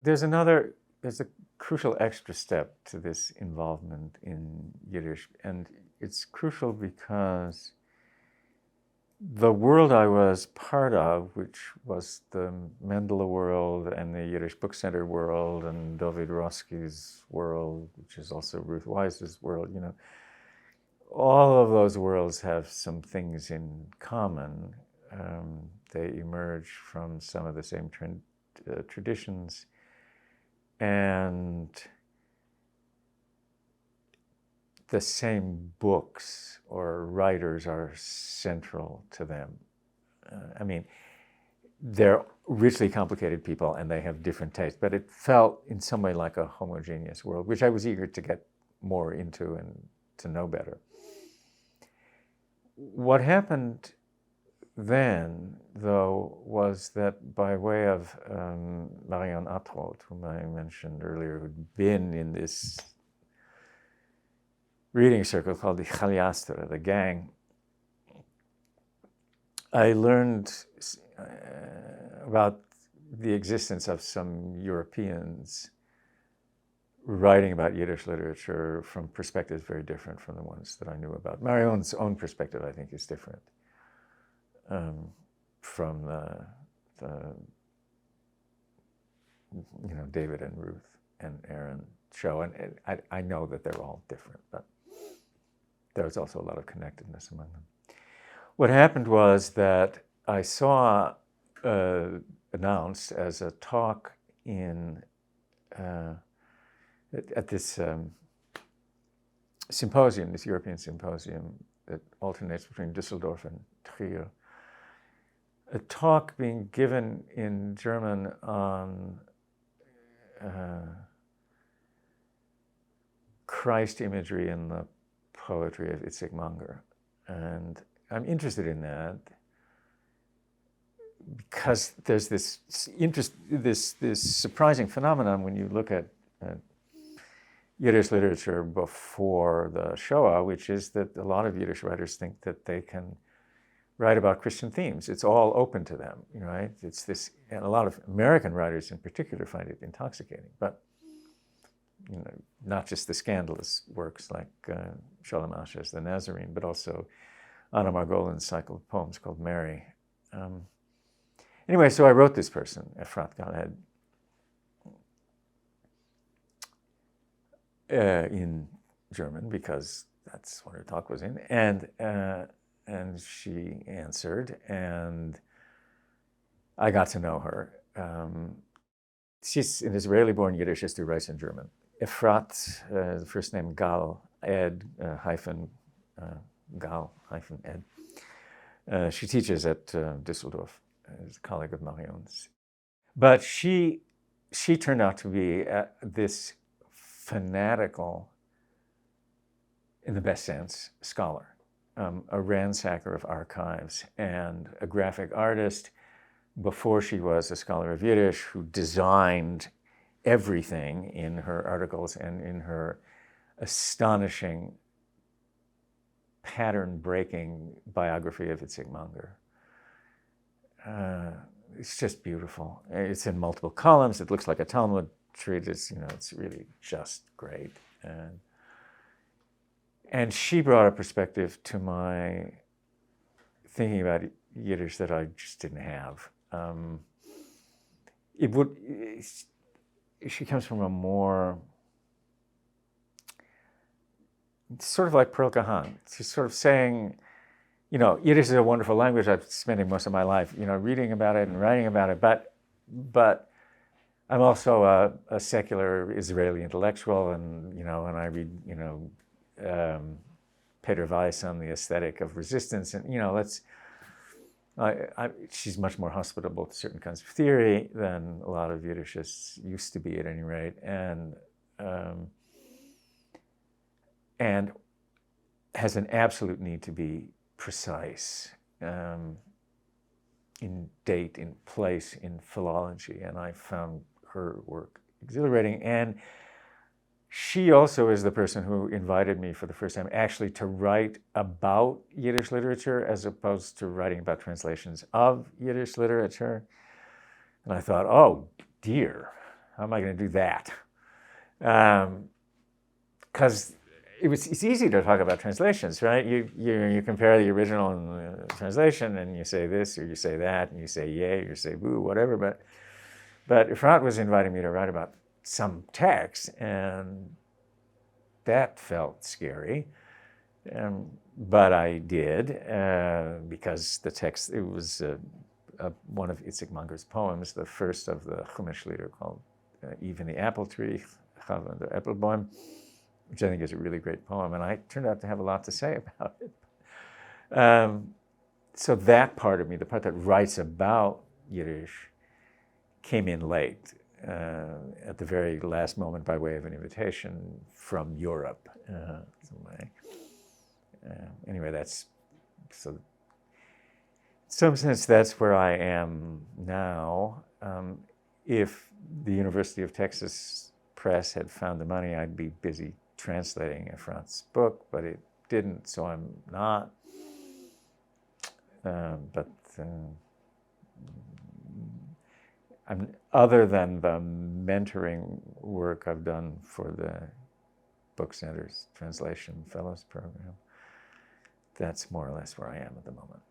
there's a crucial extra step to this involvement in Yiddish, and it's crucial because the world I was part of, which was the Mendele world and the Yiddish Book Center world and David Roski's world, which is also Ruth Wise's world, all of those worlds have some things in common. They emerge from some of the same traditions, and the same books or writers are central to them. They're richly complicated people and they have different tastes, but it felt in some way like a homogeneous world, which I was eager to get more into and to know better. What happened then, though, was that by way of Marion Atroth, whom I mentioned earlier, who'd been in this reading circle called the Chaliastra, the gang, I learned about the existence of some Europeans writing about Yiddish literature from perspectives very different from the ones that I knew about. Marion's own perspective, I think, is different from the David and Ruth and Aaron show. And I know that they're all different, but there's also a lot of connectedness among them. What happened was that I saw announced as a talk at this symposium, this European symposium that alternates between Düsseldorf and Trier, a talk being given in German on Christ imagery in the poetry of Itzik Manger. And I'm interested in that because there's this surprising phenomenon when you look at Yiddish literature before the Shoah, which is that a lot of Yiddish writers think that they can write about Christian themes. It's all open to them, right? It's this, and a lot of American writers in particular find it intoxicating, but not just the scandalous works like Sholem Asch's The Nazarene, but also Anna Margolin's cycle of poems called Mary. Anyway, so I wrote this person, Efrat Galed, in German because that's what her talk was in, and she answered, and I got to know her. She's an Israeli-born Yiddishist who writes in German. Efrat, the first name Gal, Ed, hyphen Gal, hyphen Ed. She teaches at Düsseldorf, as a colleague of Marion's. But she turned out to be this fanatical, in the best sense, scholar, a ransacker of archives and a graphic artist before she was a scholar of Yiddish who designed everything in her articles and in her astonishing pattern-breaking biography of Itzik Manger. It's just beautiful. It's in multiple columns. It looks like a Talmud treatise. It's really just great. And she brought a perspective to my thinking about Yiddish that I just didn't have. She comes from a more, sort of like Pearl Kahan. She's sort of saying, Yiddish is a wonderful language. I've spent most of my life, reading about it and writing about it. But I'm also a secular Israeli intellectual, and and I read, Peter Weiss on the aesthetic of resistance, and she's much more hospitable to certain kinds of theory than a lot of Yiddishists used to be, at any rate, and has an absolute need to be precise in date, in place, in philology, and I found her work exhilarating. And she also is the person who invited me for the first time actually to write about Yiddish literature as opposed to writing about translations of Yiddish literature. And I thought, oh dear, how am I going to do that? Because it's easy to talk about translations, right? You compare the original and the translation, and you say this or you say that, and you say yay or you say boo, whatever. But Efrat was inviting me to write about some text, and that felt scary. But I did because the text, it was one of Itzik Manger's poems, the first of the Chumash Lieder called Even the Apple Tree, Chava der Appelbaum, which I think is a really great poem, and I turned out to have a lot to say about it. So that part of me, the part that writes about Yiddish, came in late, at the very last moment by way of an invitation from Europe. Anyway, that's, so in some sense that's where I am now. If the University of Texas Press had found the money, I'd be busy translating Efrat's book, but it didn't, so I'm not. Other than the mentoring work I've done for the Book Center's Translation Fellows Program, that's more or less where I am at the moment.